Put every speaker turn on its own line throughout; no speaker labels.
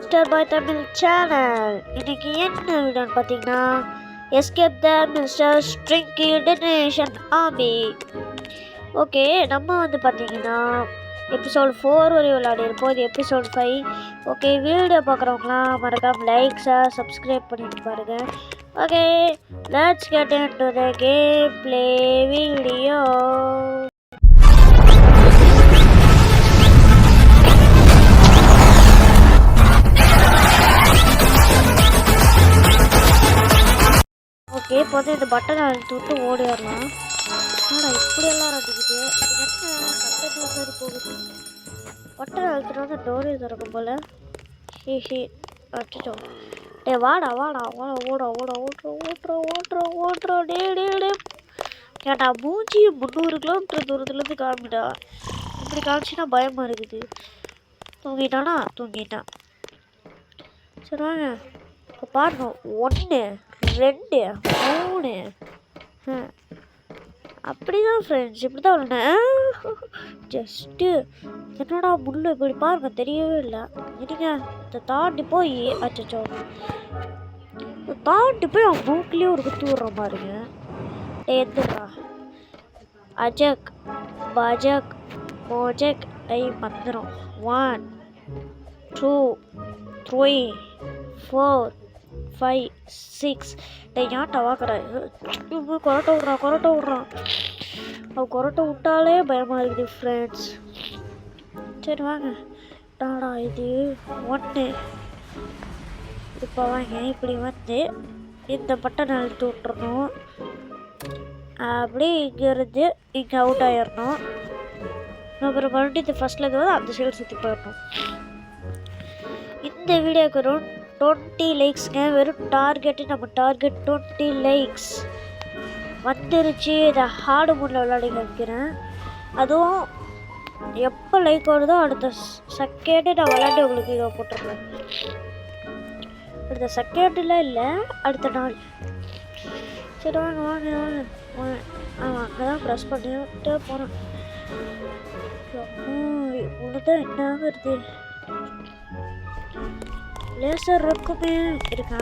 Mister பாய் Tamil channel. இன்னைக்கு என்ன வீடியோன்னு பார்த்தீங்கன்னா, எஸ்கேப் த மிஸ்டர் ஸ்ட்ரிங்கி டெனேஷன் ஆர்மி. ஓகே, நம்ம பார்த்தீங்கன்னா எபிசோட் 4 வரை விளையாடிருப்போம். இது எபிசோட் 5. ஓகே, வீடியோ பார்க்குறவங்களாம் மறக்காம லைக்ஸாக சப்ஸ்கிரைப் பண்ணிட்டு பாருங்க. Okay, let's get into the game play video. Okay, இப்போ இந்த பட்டனை அழுத்தி விட்டு ஓடிடலாம். ஆனால் இப்படியெல்லாம் அடிக்குது. என்ன பட்டத்தில் மாதிரி போகுது. பட்டனை அழுத்தினா அந்த டோரே திறக்கும் போல். ஹே அடிச்சோ. டே வாடா வாடா வாடா ஓட ஓட ஓட்டுறோம். டே கேட்டா மூஞ்சி 300 கிலோமீட்டர் தூரத்துலேருந்து காமிடா. இப்படி காமிச்சின்னா பயமாக இருக்குது. தூங்கிட்டான். சரி வாங்க, இப்போ பாருங்க. 1 2 3 அப்படிதான் ஃப்ரெண்ட்ஸ், இப்படி தான் வரேன். ஜஸ்ட்டு என்னடா முள்ளு இப்படி பாருங்க, தெரியவே இல்லை. இருங்க, இதை தாண்டி போய் அச்சோ தாண்டி போய் அவன் மூக்கிலேயே ஒரு குத்து விட்ற பாருங்க. எதுடா அஜக் பஜக் மோஜக் ஐ மந்திரம். 1 2 3 4 5 6. ஏன்ட்டா வாக்குறேன். கொரட்டை விட்றான். அவன் கொரட்டை விட்டாலே பயமாக இருக்குது ஃப்ரெண்ட்ஸ். சரி வாங்க. டாடா இது 1. இப்போ வாங்க, இப்படி இந்த பட்டனை அழுத்தி விட்டுறணும். அப்படி இங்கேருந்து இங்கே அவுட் ஆயிடணும். அப்புறம் மறுபடியும் இந்த ஃபஸ்ட்லேருந்து அந்த சைடு சுற்றி போயிடணும். இந்த வீடியோக்கு 20 லைக்ஸ்ங்க. வெறும் நம்ம டார்கெட் 20 லைக்ஸ் வந்துருச்சு. இதை ஹார்டு மூடில் விளையாடி காமிக்கிறேன். அதுவும் எப்போ லைக் வருதோ அடுத்த செகண்டு நான் விளையாண்டு உங்களுக்கு இதை போட்டுருக்கேன். அடுத்த செகண்டில் இல்லை, அடுத்த நாள். சரி வாங்க. அங்கே தான் ப்ரெஸ் பண்ணிட்டு போகிறேன். உனதான் என்ன வருது. லேசர் இருக்குமே இருக்கா.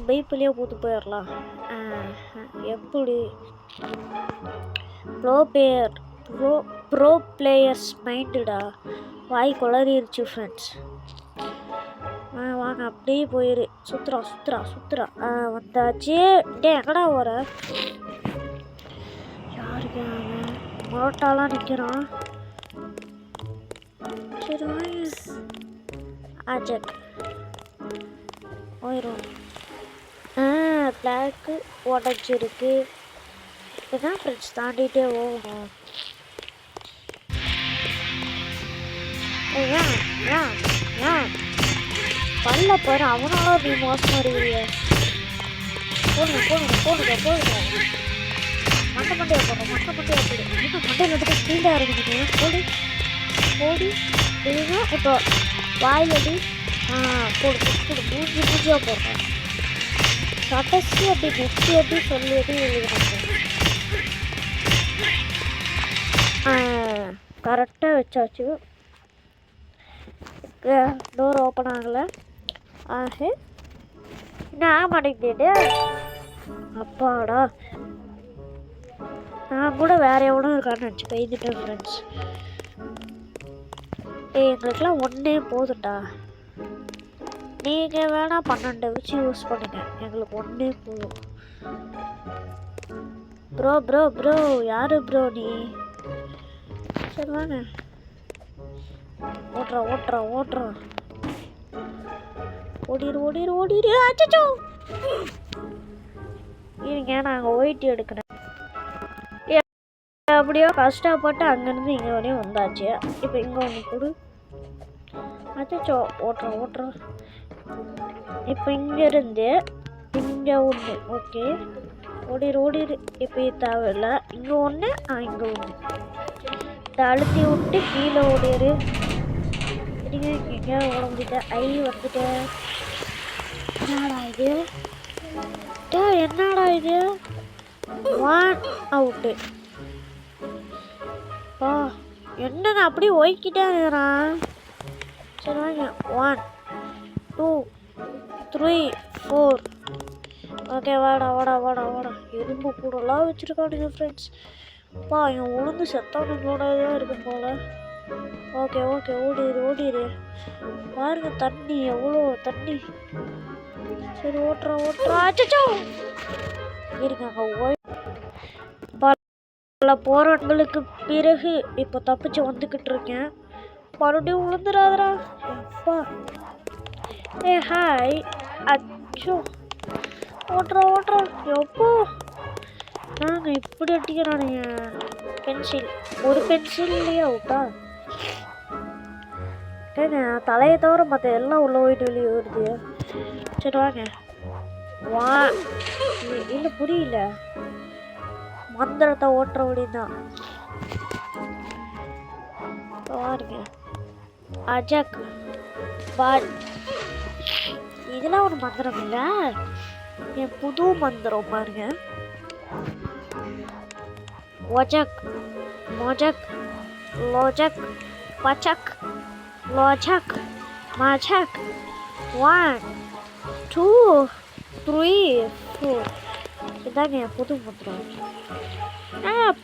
பைப்பிலேயே பூத்து போயிடலாம். எப்படி ப்ரோ பிளேயர்ஸ் மைண்டுடா. வாய் குளறிடுச்சு ஃப்ரெண்ட்ஸ். வாங்க, அப்படியே போயிரு. சுத்துறா. வந்தாச்சு. டே எங்கடா வர. யாருக்கு மொரட்டாலாம் நிற்கிறான். சரி வாங்க. அஜக் போயிடும். பிளாக்கு உடஞ்சிருக்கு. இதுதான் ஃப்ரெண்ட்ஸ், தாண்டிகிட்டே போகணும். ஏன் பல்ல போயிடும். அவனால நீ மோசமாக இருக்கிறிய. போடுங்க. மண்டையை போடுறோம். மண்டையில் எடுத்து ஸ்பீடாக இருக்குது. போடி இதுதான் இப்போ வாயிலடி. போடு மூஞ்சியாக போடுறோம். கடைசி அப்படி நெக்ஸ்ட் எப்படி சொல்லிட்டு கரெக்டாக வச்சாச்சு. டோர் ஓப்பன் ஆகலை. என்ன ஆக மாட்டேங்குது. அப்பாடா, நான் கூட வேற எவனும் இருக்கான்னு நினச்சி பெய்துட்டேன் ஃப்ரெண்ட்ஸ். எங்களுக்கெல்லாம் 1 போதும்டா. நீங்கள் வேணால் 12 வச்சு யூஸ் பண்ணுங்க. எங்களுக்கு 1 போதும். ப்ரோ யாரு ப்ரோ நீ. சரி வாங்க, ஓட்டுறோம். ஓடிரு. அச்சோ இருங்க, நாங்கள் ஒயிட் எடுக்கிறேன். அப்படியோ கஷ்டப்பட்டு அங்கேருந்து இங்கே வரையும் வந்தாச்சு. இப்போ இங்கே ஒன்று கொடு. அச்சோ ஓட்டுறோம். இப்போ இங்கேருந்து இங்கே ஒன்று. ஓகே, ஓடிரு. இப்போ இது தேவையில்லை. இங்கே ஒன்று, இங்கே ஒன்று. இதை அழுத்தி விட்டு கீழே ஓடிரு. இங்கே ஓட முடியாது. வந்துட்டேன். என்னடா இது 1 அவுட்டு. என்ன அப்படியே ஒய்க்கிட்டே இருக்கிறான். சரி வாங்க 1 2 3 4. ஓகே வாடா வாடா வாடா வாடா. எறும்பு கூடலாம் வச்சுருக்கானுங்க ஃப்ரெண்ட்ஸ். அப்பா என் உளுந்து செத்தவனுங்களோட தான் இருக்கு போல. ஓகே ஓகே ஓடிடு. பாருங்க தண்ணி எவ்வளோ தண்ணி. சரி ஓட்டுறா. அச்சோ இருங்க பல போராட்டங்களுக்கு பிறகு இப்போ தப்பிச்சு வந்துக்கிட்டு இருக்கேன். மறுபடியும் விழுந்துடாதரா அப்பா. ஹாய். அச்சோ ஓட்டுறா எப்போ நாங்கள் இப்படி அடிக்கிறானுங்க. பென்சில் ஒரு பென்சில்லையே அவுட்டா. ஏங்க தலையை தவிர மற்ற எல்லாம் உள்ள போயிட்டு வெளியே வருது. சரி வாங்க வா. இல்லை புரியல. மந்திரத்தை ஓட்டுற அப்படின்னா பாருங்க. அஜக் பாட் இதெல்லாம் ஒரு மந்திரம் இல்லை. என் புது மந்திரம் பாருங்க. ஒஜக் மொஜக் லோஜக் பச்சக் லோஜக் மஜக் 1 2 3 4. இதாங்க என் புது மந்திரம்.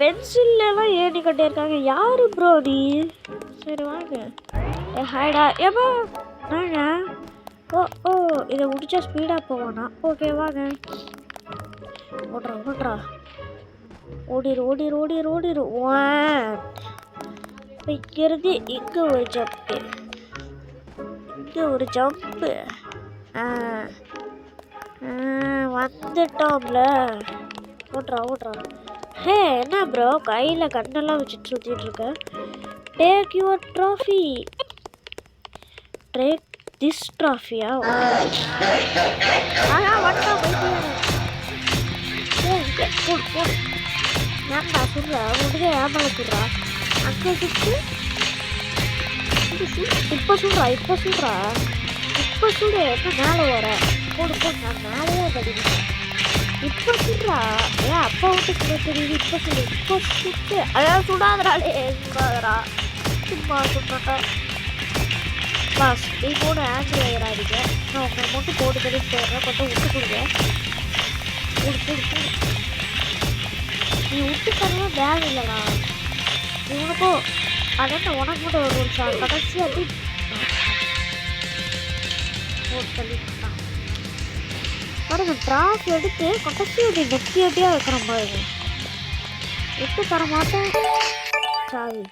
பென்சில்லாம் ஏணி கட்டியிருக்காங்க. யாரு ப்ரோ நீ? சரி வாங்க. ஹாய்டா ஏப்பா நாங்க. ஓ இதை முடிச்சா ஸ்பீடாக போவானா? ஓகே வாங்க. ஓடுறா ஓடிரு 1. இங்கிருந்து இங்கே ஒரு ஜம்ப்பு வந்துட்டோம்ல. ஓடுறா. ஹே என்ன ப்ரோ கையில் கண்ணெல்லாம் வச்சுட்டு சுற்றிட்டு இருக்க? Take your trophy. Take this ட்ராஃபியா? போடு ஏன்டா சொல்ற உடனே ஏமால சொல்றா. அங்கே சுற்று இப்போ சொல்றா என்ன மேலே வர போடு நான் மேலேயே படிக்கிறேன். இப்போ சொல்றா ஏன் அப்பா விட்டு சொல்ல தெரியுது. இப்போ சுட்டு அதாவது சுடாதரா சும்மா சொல்றா. பாஸ் நீ கூட ஆங்கிரி ஆகிறாதீங்க. நான் உங்களை மட்டும் போட்டு தள்ளி போடுறேன். கொஞ்சம் விட்டு கொடுங்க. போடு நீ விட்டு தரவே பேக் இல்லைடா இவனுக்கோ. அதான் உனக்கு மட்டும் ஒரு நிமிஷம் கடைசி அப்படி போட்டு தள்ளிட்டான் பாருங்க. ட்ராஃப் எடுத்து கடைசி அப்படி நெத்தியாக வைக்கிறோம் பாருங்க. விட்டு தர மாட்டேன். சாவி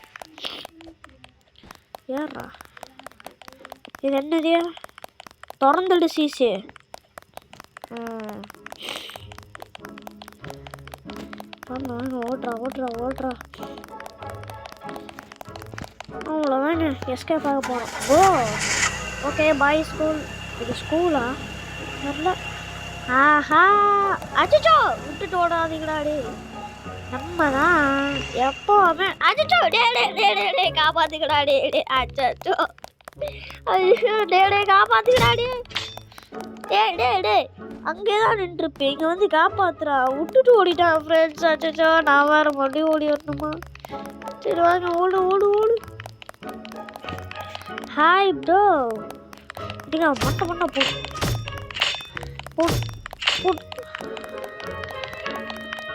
ஏறா. இது என்னது? திறந்துடு சீசு. ஓடுறா. அவ்வளோதாங்க எஸ்கேப் ஆக போகிறோம். Okay boy school. இது ஸ்கூலா வரல. ஆஹா அச்சோ விட்டுட்டு ஓடாதீங்களாடி. நம்ம தான் எப்போவுமே அச்சோ டே காப்பாத்துக்கடாடி. அச்சோ ஐயோ டே காப்பாத்துக்கடாடி. டே அங்கேதான் நின்றுப்பேன். இங்கே வந்து காப்பாத்துறா. விட்டுட்டு ஓடிட்டான் ஃப்ரெண்ட்ஸ். அச்சோ நான் வேறு மறுபடியும் ஓடி வரணுமா? சரி வாங்க ஓடு. Hi bro. இதுங்க மொட்டை போடு.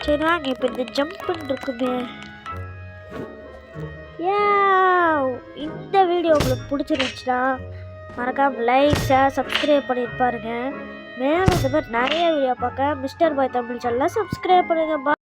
சரி வாங்க இப்போ இந்த ஜம்ப்னு இருக்குமே. இந்த வீடியோ உங்களுக்கு பிடிச்சிருந்துச்சுன்னா மறக்காம லைக் ஷேர் சப்ஸ்கிரைப் பண்ணிட்டு பாருங்க. மேலே இந்த மாதிரி நிறைய வீடியோ பார்க்க மிஸ்டர் பாய் தமிழ் சேனலை சப்ஸ்கிரைப் பண்ணுங்க.